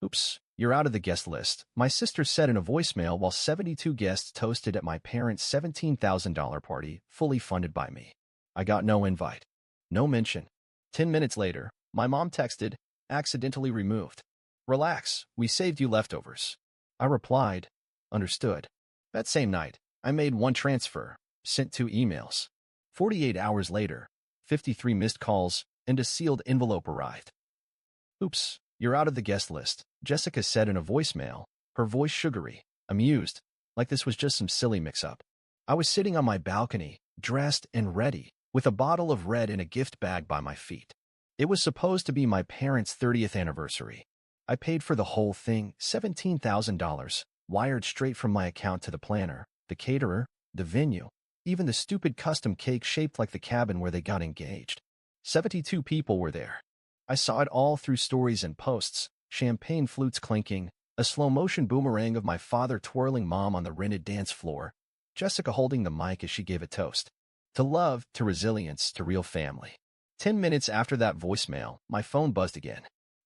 Oops, you're out of the guest list. My sister said in a voicemail while 72 guests toasted at my parents' $17,000 party, fully funded by me. I got no invite. No mention. 10 minutes later, my mom texted, accidentally removed. Relax, we saved you leftovers. I replied, understood. That same night, I made one transfer, sent 2 emails. 48 hours later, 53 missed calls, and a sealed envelope arrived. Oops, you're out of the guest list, Jessica said in a voicemail, her voice sugary, amused, like this was just some silly mix-up. I was sitting on my balcony, dressed and ready, with a bottle of red in a gift bag by my feet. It was supposed to be my parents' 30th anniversary. I paid for the whole thing, $17,000, wired straight from my account to the planner, the caterer, the venue, even the stupid custom cake shaped like the cabin where they got engaged. 72 people were there. I saw it all through stories and posts, champagne flutes clinking, a slow-motion boomerang of my father twirling mom on the rented dance floor, Jessica holding the mic as she gave a toast. To love, to resilience, to real family. 10 minutes after that voicemail, my phone buzzed again.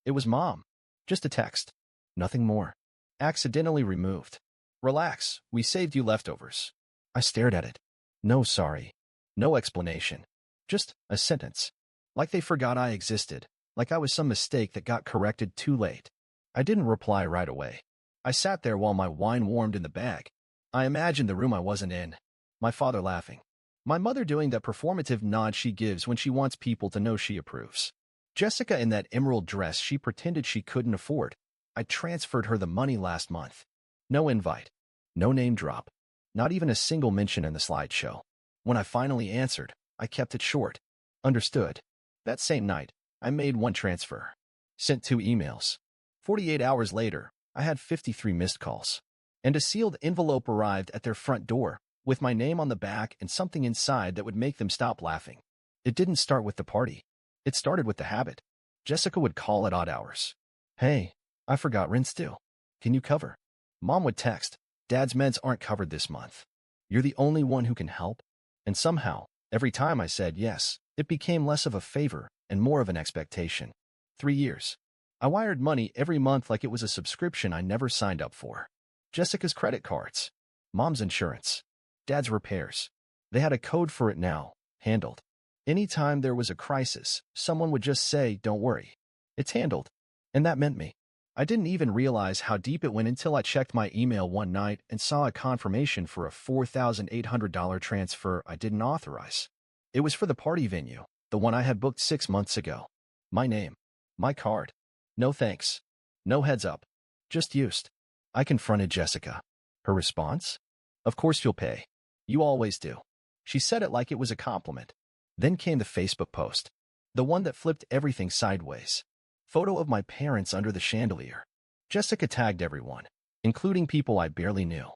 It was Mom. Just a text. Nothing more. Accidentally removed. Relax, we saved you leftovers. I stared at it. No sorry. No explanation. Just a sentence. Like they forgot I existed. Like I was some mistake that got corrected too late. I didn't reply right away. I sat there while my wine warmed in the bag. I imagined the room I wasn't in. My father laughing. My mother doing that performative nod she gives when she wants people to know she approves. Jessica in that emerald dress she pretended she couldn't afford. I transferred her the money last month. No invite. No name drop. Not even a single mention in the slideshow. When I finally answered, I kept it short. Understood. That same night, I made one transfer. Sent 2 emails. 48 hours later, I had 53 missed calls. And a sealed envelope arrived at their front door, with my name on the back and something inside that would make them stop laughing. It didn't start with the party. It started with the habit. Jessica would call at odd hours. Hey, I forgot rent's due. Can you cover? Mom would text, Dad's meds aren't covered this month. You're the only one who can help? And somehow, every time I said yes, it became less of a favor and more of an expectation. 3 years. I wired money every month like it was a subscription I never signed up for. Jessica's credit cards. Mom's insurance. Dad's repairs. They had a code for it now, handled. Anytime there was a crisis, someone would just say, don't worry. It's handled. And that meant me. I didn't even realize how deep it went until I checked my email one night and saw a confirmation for a $4,800 transfer I didn't authorize. It was for the party venue, the one I had booked 6 months ago. My name. My card. No thanks. No heads up. Just used. I confronted Jessica. Her response? Of course you'll pay. You always do. She said it like it was a compliment. Then came the Facebook post. The one that flipped everything sideways. Photo of my parents under the chandelier. Jessica tagged everyone, including people I barely knew.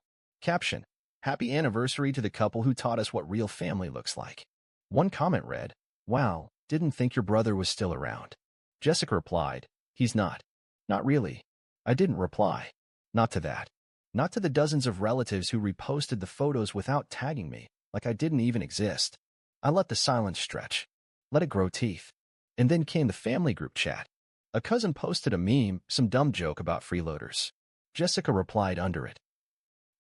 Caption: Happy anniversary to the couple who taught us what real family looks like. One comment read, Wow, didn't think your brother was still around. Jessica replied, He's not. Not really. I didn't reply. Not to that. Not to the dozens of relatives who reposted the photos without tagging me, like I didn't even exist. I let the silence stretch. Let it grow teeth. And then came the family group chat. A cousin posted a meme, some dumb joke about freeloaders. Jessica replied under it.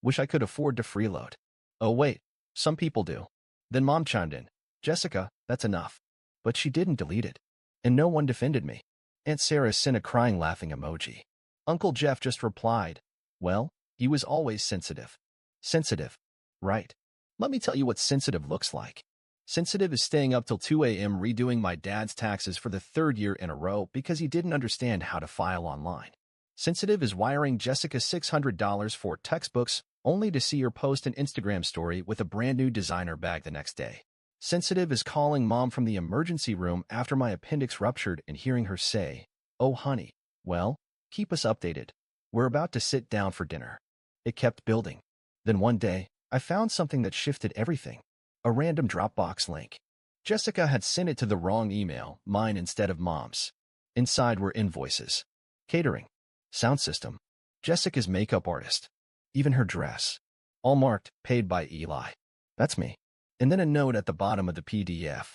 Wish I could afford to freeload. Oh wait, some people do. Then Mom chimed in. Jessica, that's enough. But she didn't delete it. And no one defended me. Aunt Sarah sent a crying laughing emoji. Uncle Jeff just replied, well, he was always sensitive. Sensitive. Right. Let me tell you what sensitive looks like. Sensitive is staying up till 2 a.m. redoing my dad's taxes for the 3rd year in a row because he didn't understand how to file online. Sensitive is wiring Jessica $600 for textbooks only to see her post an Instagram story with a brand new designer bag the next day. Sensitive is calling Mom from the emergency room after my appendix ruptured and hearing her say, oh honey, well, keep us updated. We're about to sit down for dinner. It kept building. Then one day, I found something that shifted everything. A random Dropbox link. Jessica had sent it to the wrong email, mine instead of Mom's. Inside were invoices. Catering. Sound system. Jessica's makeup artist. Even her dress. All marked, paid by Eli. That's me. And then a note at the bottom of the PDF.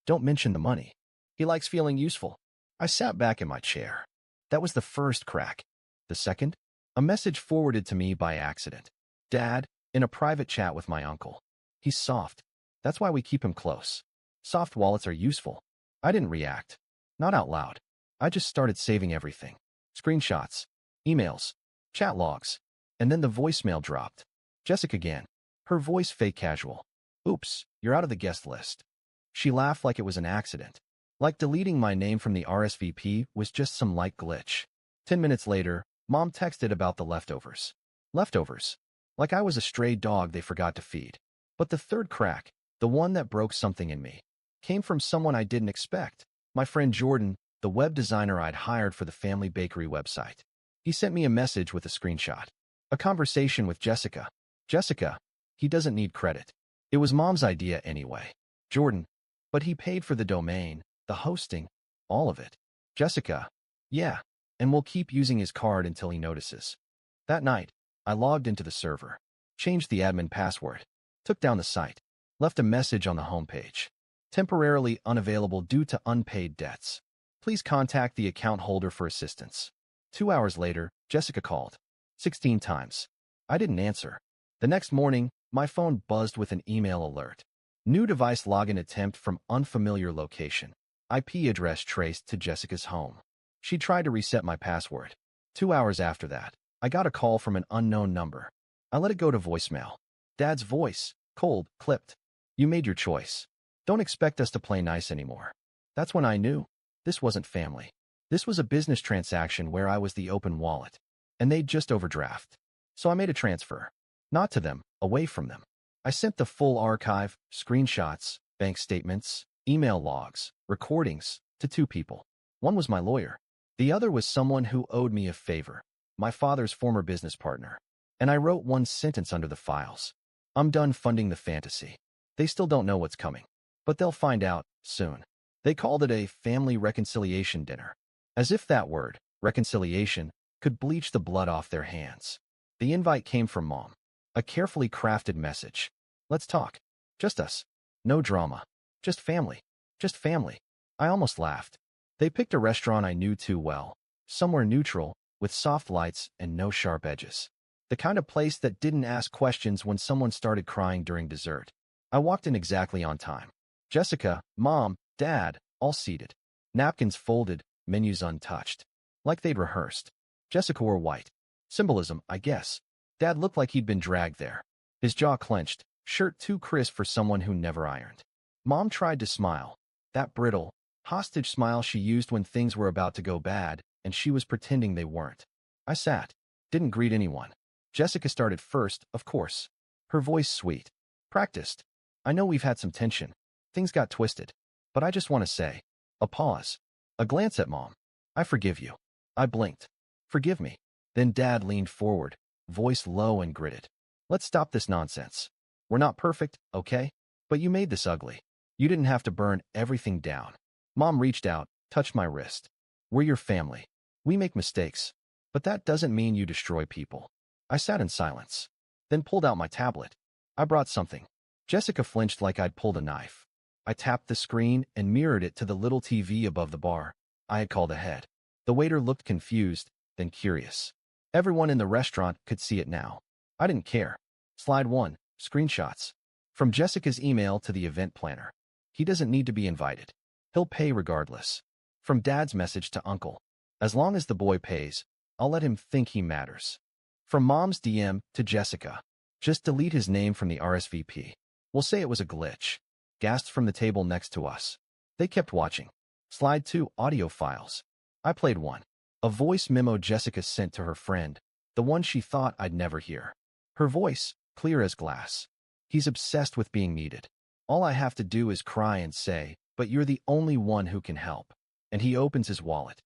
Don't mention the money. He likes feeling useful. I sat back in my chair. That was the first crack. The second? A message forwarded to me by accident. Dad, in a private chat with my uncle. He's soft. That's why we keep him close. Soft wallets are useful. I didn't react. Not out loud. I just started saving everything. Screenshots, emails, chat logs. And then the voicemail dropped. Jessica again. Her voice fake casual. Oops, you're out of the guest list. She laughed like it was an accident. Like deleting my name from the RSVP was just some light glitch. 10 minutes later, Mom texted about the leftovers. Leftovers. Like I was a stray dog they forgot to feed. But the third crack, the one that broke something in me, came from someone I didn't expect. My friend Jordan, the web designer I'd hired for the family bakery website. He sent me a message with a screenshot. A conversation with Jessica. Jessica, he doesn't need credit. It was Mom's idea anyway. Jordan, but he paid for the domain, the hosting, all of it. Jessica, yeah, and we'll keep using his card until he notices. That night, I logged into the server, changed the admin password, took down the site, left a message on the homepage. Temporarily unavailable due to unpaid debts. Please contact the account holder for assistance. 2 hours later, Jessica called. 16 times. I didn't answer. The next morning, my phone buzzed with an email alert. New device login attempt from unfamiliar location. IP address traced to Jessica's home. She tried to reset my password. 2 hours after that, I got a call from an unknown number. I let it go to voicemail. Dad's voice, cold, clipped. You made your choice. Don't expect us to play nice anymore. That's when I knew. This wasn't family. This was a business transaction where I was the open wallet. And they'd just overdraft. So I made a transfer. Not to them, away from them. I sent the full archive, screenshots, bank statements, email logs, recordings, to 2 people. One was my lawyer. The other was someone who owed me a favor, my father's former business partner. And I wrote one sentence under the files. I'm done funding the fantasy. They still don't know what's coming. But they'll find out, soon. They called it a family reconciliation dinner. As if that word, reconciliation, could bleach the blood off their hands. The invite came from Mom. A carefully crafted message. Let's talk. Just us. No drama. Just family. Just family. I almost laughed. They picked a restaurant I knew too well. Somewhere neutral, with soft lights and no sharp edges. The kind of place that didn't ask questions when someone started crying during dessert. I walked in exactly on time. Jessica, Mom, Dad, all seated. Napkins folded, menus untouched. Like they'd rehearsed. Jessica wore white. Symbolism, I guess. Dad looked like he'd been dragged there. His jaw clenched, shirt too crisp for someone who never ironed. Mom tried to smile. That brittle, hostage smile she used when things were about to go bad, and she was pretending they weren't. I sat. Didn't greet anyone. Jessica started first, of course. Her voice sweet. Practiced. I know we've had some tension. Things got twisted. But I just want to say. A pause. A glance at Mom. I forgive you. I blinked. Forgive me. Then Dad leaned forward, voice low and gritted. Let's stop this nonsense. We're not perfect, okay? But you made this ugly. You didn't have to burn everything down. Mom reached out, touched my wrist. We're your family. We make mistakes. But that doesn't mean you destroy people. I sat in silence. Then pulled out my tablet. I brought something. Jessica flinched like I'd pulled a knife. I tapped the screen and mirrored it to the little TV above the bar. I had called ahead. The waiter looked confused, then curious. Everyone in the restaurant could see it now. I didn't care. Slide 1, screenshots. From Jessica's email to the event planner. He doesn't need to be invited. He'll pay regardless. From Dad's message to Uncle. As long as the boy pays, I'll let him think he matters. From Mom's DM to Jessica. Just delete his name from the RSVP. We'll say it was a glitch. Gasps from the table next to us. They kept watching. Slide 2, audio files. I played one. A voice memo Jessica sent to her friend, the one she thought I'd never hear. Her voice, clear as glass. He's obsessed with being needed. All I have to do is cry and say, but you're the only one who can help. And he opens his wallet.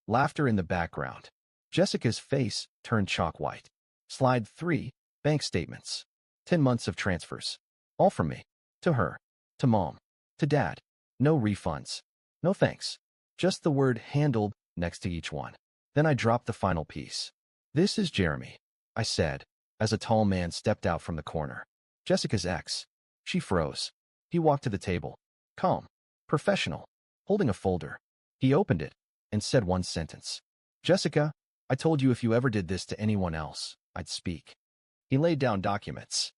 Laughter in the background. Jessica's face turned chalk white. Slide 3, bank statements. 10 months of transfers. All from me. To her. To Mom. To Dad. No refunds. No thanks. Just the word handled next to each one. Then I dropped the final piece. This is Jeremy, I said, as a tall man stepped out from the corner. Jessica's ex. She froze. He walked to the table. Calm. Professional. Holding a folder. He opened it and said one sentence. Jessica, I told you if you ever did this to anyone else, I'd speak. He laid down documents.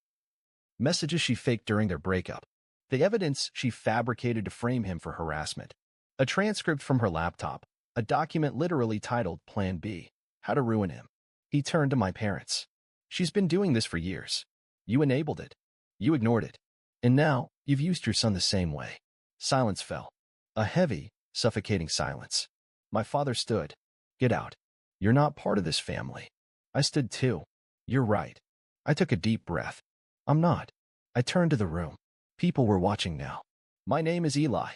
Messages she faked during their breakup. The evidence she fabricated to frame him for harassment. A transcript from her laptop. A document literally titled Plan B. How to ruin him. He turned to my parents. She's been doing this for years. You enabled it. You ignored it. And now, you've used your son the same way. Silence fell. A heavy, suffocating silence. My father stood. Get out. You're not part of this family. I stood too. You're right. I took a deep breath. I'm not. I turned to the room. People were watching now. My name is Eli.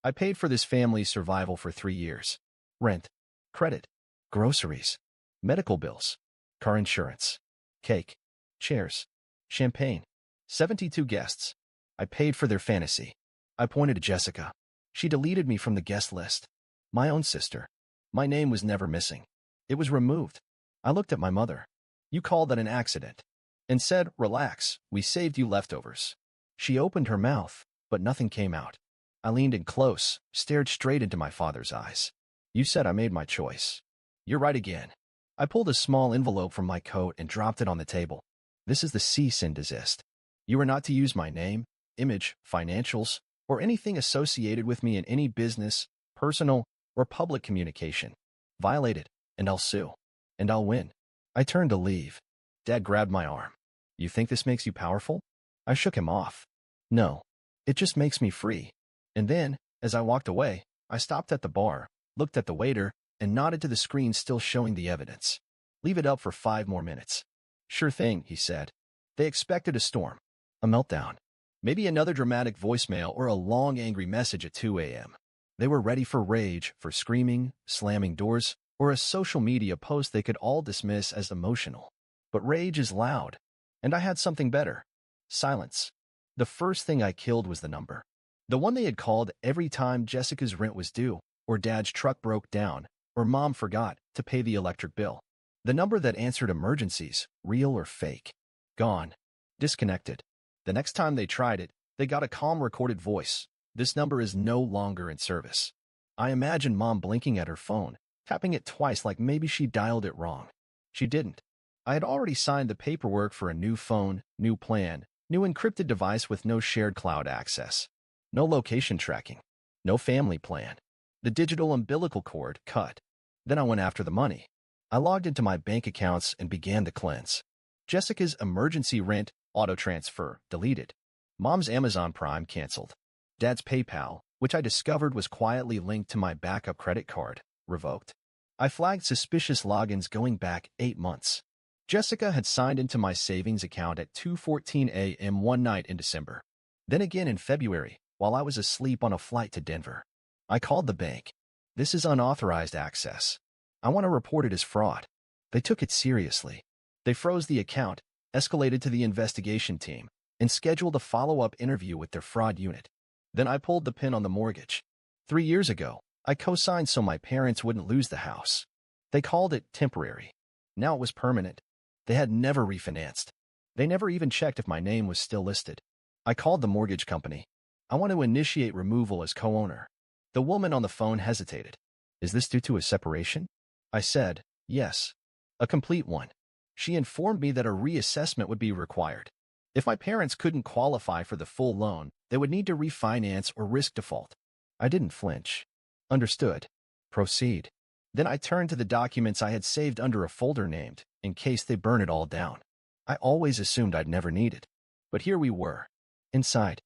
I paid for this family's survival for 3 years. Rent, credit, groceries, medical bills, car insurance, cake, chairs, champagne, 72 guests. I paid for their fantasy. I pointed to Jessica. She deleted me from the guest list. My own sister. My name was never missing. It was removed. I looked at my mother. You called that an accident. And said, relax, we saved you leftovers. She opened her mouth, but nothing came out. I leaned in close, stared straight into my father's eyes. You said I made my choice. You're right again. I pulled a small envelope from my coat and dropped it on the table. This is the cease and desist. You are not to use my name, image, financials, or anything associated with me in any business, personal, or public communication. Violate it, and I'll sue. And I'll win. I turned to leave. Dad grabbed my arm. You think this makes you powerful? I shook him off. No, it just makes me free. And then, as I walked away, I stopped at the bar, looked at the waiter, and nodded to the screen still showing the evidence. Leave it up for 5 more minutes. Sure thing, he said. They expected a storm, a meltdown, maybe another dramatic voicemail or a long angry message at 2 a.m. They were ready for rage, for screaming, slamming doors, or a social media post they could all dismiss as emotional. But rage is loud, and I had something better. Silence. The first thing I killed was the number. The one they had called every time Jessica's rent was due, or Dad's truck broke down, or Mom forgot to pay the electric bill. The number that answered emergencies, real or fake. Gone. Disconnected. The next time they tried it, they got a calm recorded voice. This number is no longer in service. I imagined Mom blinking at her phone, tapping it twice like maybe she dialed it wrong. She didn't. I had already signed the paperwork for a new phone, new plan, new encrypted device with no shared cloud access. No location tracking. No family plan. The digital umbilical cord cut. Then I went after the money. I logged into my bank accounts and began the cleanse. Jessica's emergency rent, auto transfer, deleted. Mom's Amazon Prime canceled. Dad's PayPal, which I discovered was quietly linked to my backup credit card, revoked. I flagged suspicious logins going back 8 months. Jessica had signed into my savings account at 2:14 a.m. one night in December. Then again in February, while I was asleep on a flight to Denver. I called the bank. This is unauthorized access. I want to report it as fraud. They took it seriously. They froze the account, escalated to the investigation team, and scheduled a follow-up interview with their fraud unit. Then I pulled the pin on the mortgage. 3 years ago, I co-signed so my parents wouldn't lose the house. They called it temporary. Now it was permanent. They had never refinanced. They never even checked if my name was still listed. I called the mortgage company. I want to initiate removal as co-owner. The woman on the phone hesitated. Is this due to a separation? I said, yes. A complete one. She informed me that a reassessment would be required. If my parents couldn't qualify for the full loan, they would need to refinance or risk default. I didn't flinch. Understood. Proceed. Then I turned to the documents I had saved under a folder named, in case they burn it all down. I always assumed I'd never need it. But here we were. Inside.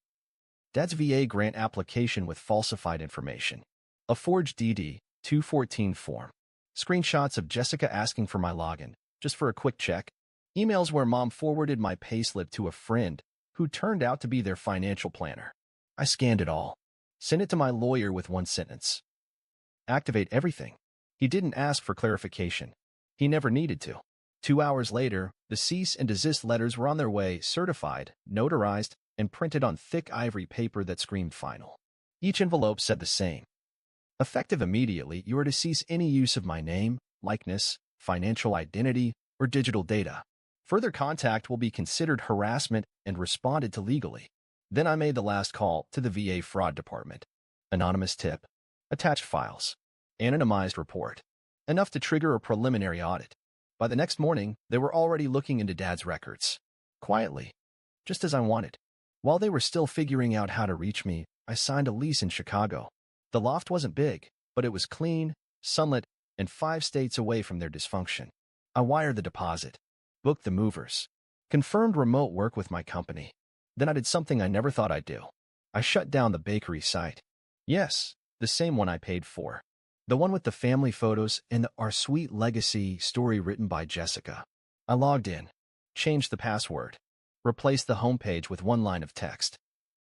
Dad's VA grant application with falsified information. A forged DD, 214 form. Screenshots of Jessica asking for my login, just for a quick check. Emails where Mom forwarded my payslip to a friend who turned out to be their financial planner. I scanned it all. Sent it to my lawyer with one sentence. Activate everything. He didn't ask for clarification. He never needed to. 2 hours later, the cease and desist letters were on their way, certified, notarized, and printed on thick ivory paper that screamed final. Each envelope said the same. Effective immediately, you are to cease any use of my name, likeness, financial identity, or digital data. Further contact will be considered harassment and responded to legally. Then I made the last call to the VA fraud department. Anonymous tip. Attached files. Anonymized report. enough to trigger a preliminary audit. By the next morning, they were already looking into Dad's records. Quietly, just as I wanted. While they were still figuring out how to reach me, I signed a lease in Chicago. The loft wasn't big, but it was clean, sunlit, and 5 states away from their dysfunction. I wired the deposit, booked the movers, confirmed remote work with my company. Then I did something I never thought I'd do. I shut down the bakery site. Yes, the same one I paid for. The one with the family photos and Our Sweet Legacy story written by Jessica. I logged in, changed the password, replaced the homepage with one line of text.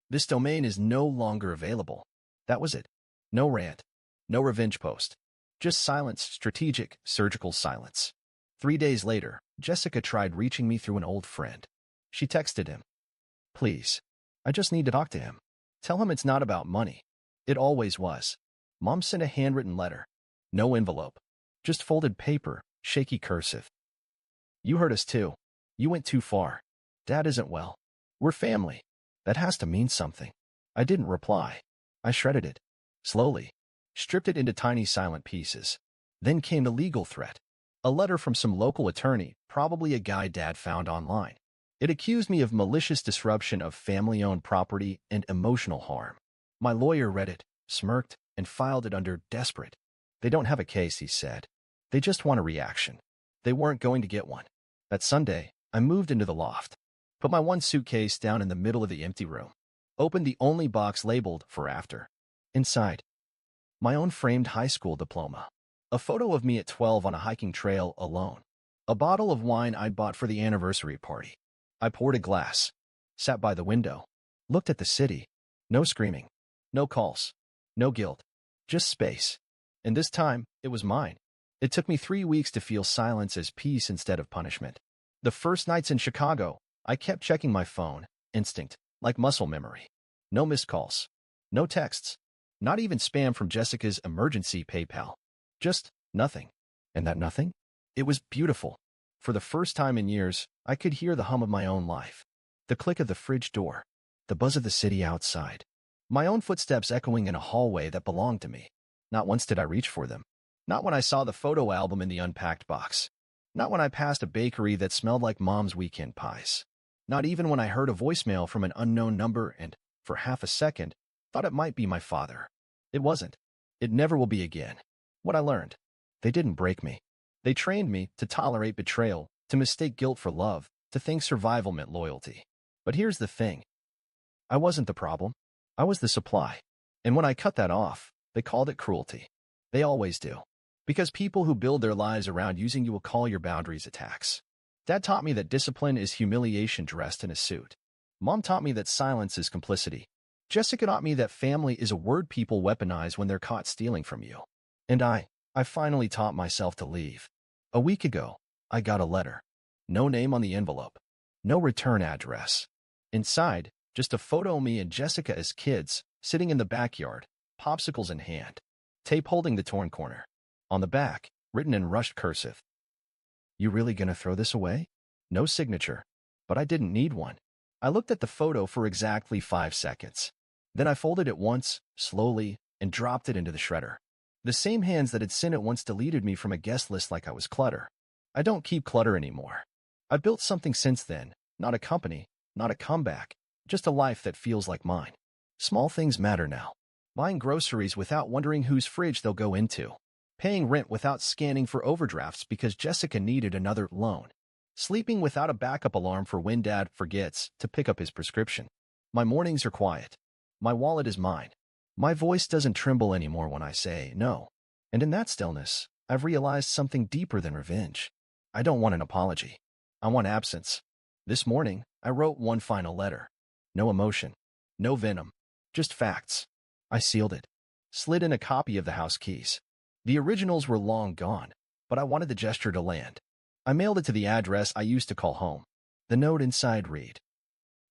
This domain is no longer available. That was it. No rant, no revenge post. Just silence, strategic, surgical silence. 3 days later, Jessica tried reaching me through an old friend. She texted him. Please, I just need to talk to him. Tell him it's not about money. It always was. Mom sent a handwritten letter. No envelope. Just folded paper, shaky cursive. You hurt us too. You went too far. Dad isn't well. We're family. That has to mean something. I didn't reply. I shredded it. Slowly. Stripped it into tiny silent pieces. Then came the legal threat. A letter from some local attorney, probably a guy Dad found online. It accused me of malicious disruption of family-owned property and emotional harm. My lawyer read it, smirked, and filed it under desperate. They don't have a case, he said. They just want a reaction. They weren't going to get one. That Sunday, I moved into the loft, put my one suitcase down in the middle of the empty room, opened the only box labeled for after. Inside, my own framed high school diploma, a photo of me at 12 on a hiking trail alone, a bottle of wine I'd bought for the anniversary party. I poured a glass, sat by the window, looked at the city. No screaming, no calls, no guilt, just space. And this time, it was mine. It took me 3 weeks to feel silence as peace instead of punishment. The first nights in Chicago, I kept checking my phone, instinct, like muscle memory. No missed calls, no texts, not even spam from Jessica's emergency PayPal. Just nothing. And that nothing? It was beautiful. For the first time in years, I could hear the hum of my own life. The click of the fridge door, the buzz of the city outside. My own footsteps echoing in a hallway that belonged to me. Not once did I reach for them. Not when I saw the photo album in the unpacked box. Not when I passed a bakery that smelled like Mom's weekend pies. Not even when I heard a voicemail from an unknown number and, for half a second, thought it might be my father. It wasn't. It never will be again. What I learned. They didn't break me. They trained me to tolerate betrayal, to mistake guilt for love, to think survival meant loyalty. But here's the thing. I wasn't the problem. I was the supply. And when I cut that off, they called it cruelty. They always do. Because people who build their lives around using you will call your boundaries attacks. Dad taught me that discipline is humiliation dressed in a suit. Mom taught me that silence is complicity. Jessica taught me that family is a word people weaponize when they're caught stealing from you. And I finally taught myself to leave. A week ago, I got a letter. No name on the envelope. No return address. Inside, just a photo of me and Jessica as kids, sitting in the backyard, popsicles in hand, tape holding the torn corner. On the back, written in rushed cursive. You really gonna throw this away? No signature. But I didn't need one. I looked at the photo for exactly 5 seconds. Then I folded it once, slowly, and dropped it into the shredder. The same hands that had sent it once deleted me from a guest list like I was clutter. I don't keep clutter anymore. I've built something since then, not a company, not a comeback, just a life that feels like mine. Small things matter now. Buying groceries without wondering whose fridge they'll go into. Paying rent without scanning for overdrafts because Jessica needed another loan. Sleeping without a backup alarm for when Dad forgets to pick up his prescription. My mornings are quiet. My wallet is mine. My voice doesn't tremble anymore when I say no. And in that stillness, I've realized something deeper than revenge. I don't want an apology. I want absence. This morning, I wrote one final letter. No emotion. No venom. Just facts. I sealed it. Slid in a copy of the house keys. The originals were long gone, but I wanted the gesture to land. I mailed it to the address I used to call home. The note inside read,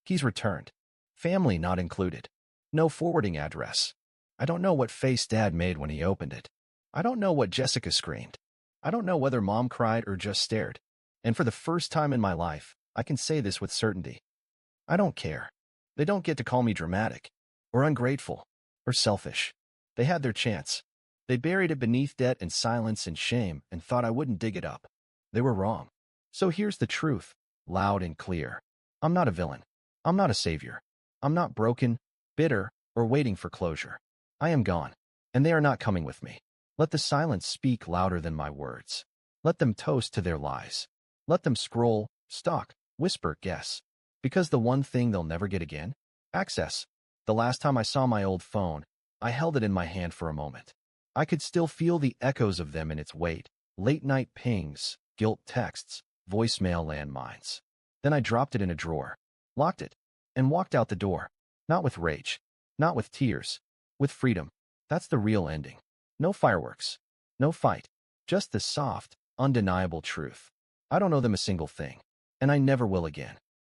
keys returned. Family not included. No forwarding address. I don't know what face Dad made when he opened it. I don't know what Jessica screamed. I don't know whether Mom cried or just stared. And for the first time in my life, I can say this with certainty. I don't care. They don't get to call me dramatic, or ungrateful, or selfish. They had their chance. They buried it beneath debt and silence and shame and thought I wouldn't dig it up. They were wrong. So here's the truth, loud and clear. I'm not a villain. I'm not a savior. I'm not broken, bitter, or waiting for closure. I am gone, and they are not coming with me. Let the silence speak louder than my words. Let them toast to their lies. Let them scroll, stalk, whisper, guess. Because the one thing they'll never get again? Access. The last time I saw my old phone, I held it in my hand for a moment. I could still feel the echoes of them in its weight. Late-night pings, guilt texts, voicemail landmines. Then I dropped it in a drawer, locked it, and walked out the door. Not with rage, not with tears, with freedom. That's the real ending. No fireworks, no fight, just the soft, undeniable truth. I don't owe them a single thing, and I never will again.